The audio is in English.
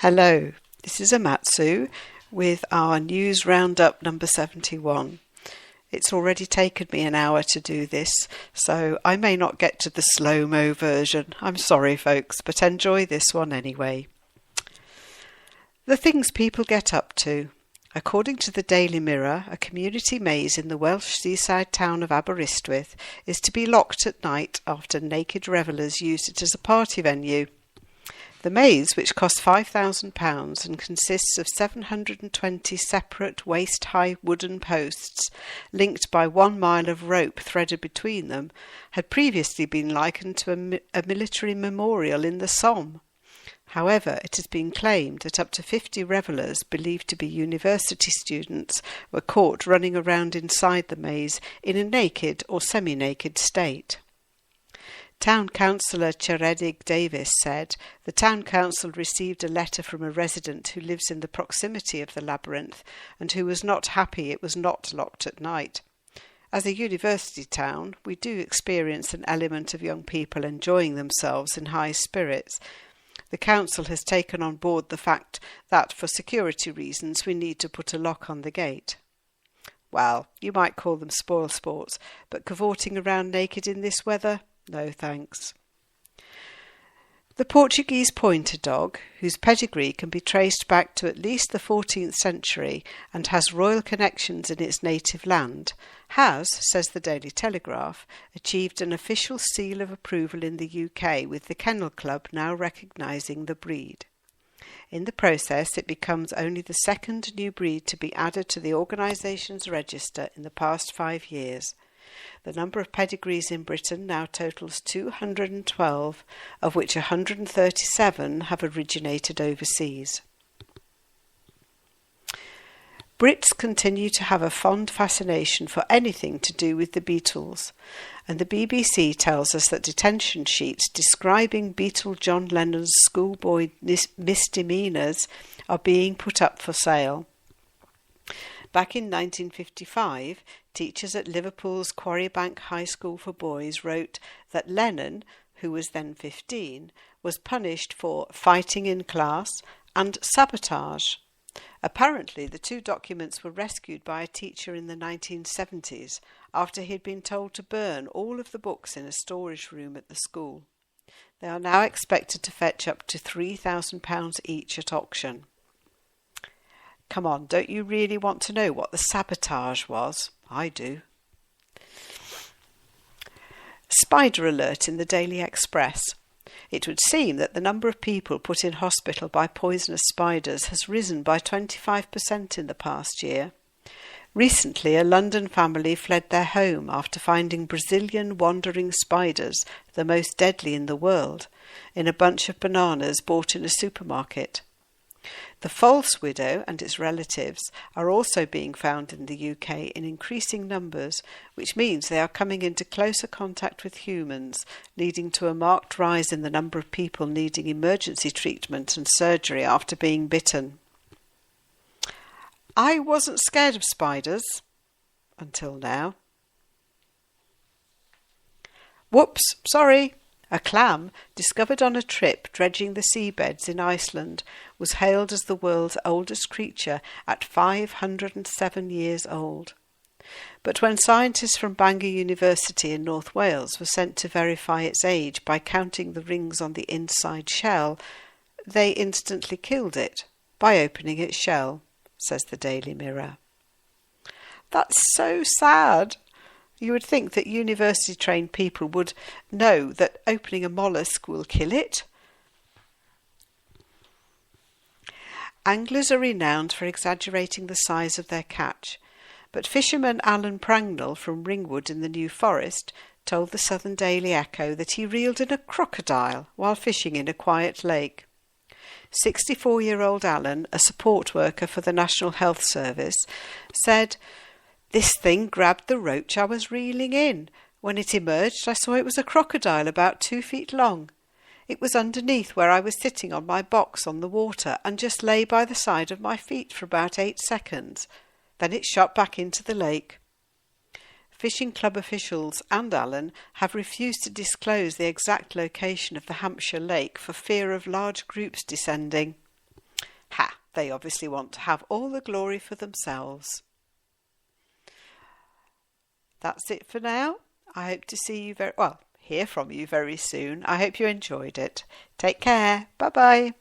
Hello, this is Amatsu with our news roundup number 71. It's already taken me an hour to do this, so I may not get to the slow-mo version. I'm sorry, folks, but enjoy this one anyway. The things people get up to. According to the Daily Mirror, a community maze in the Welsh seaside town of Aberystwyth is to be locked at night after naked revellers used it as a party venue. The maze, which costs £5,000 and consists of 720 separate waist-high wooden posts linked by 1 mile of rope threaded between them, had previously been likened to a military memorial in the Somme. However, it has been claimed that up to 50 revellers, believed to be university students, were caught running around inside the maze in a naked or semi-naked state. Town Councillor Charedig Davis said the Town Council received a letter from a resident who lives in the proximity of the labyrinth and who was not happy it was not locked at night. As a university town, we do experience an element of young people enjoying themselves in high spirits. The council has taken on board the fact that for security reasons we need to put a lock on the gate. Well, you might call them spoil sports, but cavorting around naked in this weather? No thanks. The Portuguese pointer dog, whose pedigree can be traced back to at least the 14th century and has royal connections in its native land, has, says the Daily Telegraph, achieved an official seal of approval in the UK, with the Kennel Club now recognising the breed. In the process, it becomes only the second new breed to be added to the organisation's register in the past 5 years. The number of pedigrees in Britain now totals 212, of which 137 have originated overseas. Brits continue to have a fond fascination for anything to do with the Beatles, and the BBC tells us that detention sheets describing Beatle John Lennon's schoolboy misdemeanours are being put up for sale. Back in 1955, teachers at Liverpool's Quarrybank High School for Boys wrote that Lennon, who was then 15, was punished for fighting in class and sabotage. Apparently, the two documents were rescued by a teacher in the 1970s after he had been told to burn all of the books in a storage room at the school. They are now expected to fetch up to £3,000 each at auction. Come on, don't you really want to know what the sabotage was? I do. Spider alert in the Daily Express. It would seem that the number of people put in hospital by poisonous spiders has risen by 25% in the past year. Recently, a London family fled their home after finding Brazilian wandering spiders, the most deadly in the world, in a bunch of bananas bought in a supermarket. The false widow and its relatives are also being found in the UK in increasing numbers, which means they are coming into closer contact with humans, leading to a marked rise in the number of people needing emergency treatment and surgery after being bitten. I wasn't scared of spiders until now. Whoops, sorry. A clam, discovered on a trip dredging the seabeds in Iceland, was hailed as the world's oldest creature at 507 years old. But when scientists from Bangor University in North Wales were sent to verify its age by counting the rings on the inside shell, they instantly killed it by opening its shell, says the Daily Mirror. That's so sad. You would think that university-trained people would know that opening a mollusk will kill it. Anglers are renowned for exaggerating the size of their catch, but fisherman Alan Prangnell from Ringwood in the New Forest told the Southern Daily Echo that he reeled in a crocodile while fishing in a quiet lake. 64-year-old Alan, a support worker for the National Health Service, said, "This thing grabbed the roach I was reeling in. When it emerged, I saw it was a crocodile about 2 feet long. It was underneath where I was sitting on my box on the water and just lay by the side of my feet for about 8 seconds. Then it shot back into the lake." Fishing club officials and Allen have refused to disclose the exact location of the Hampshire lake for fear of large groups descending. They obviously want to have all the glory for themselves. That's it for now. I hope to hear from you very soon. I hope you enjoyed it. Take care. Bye bye.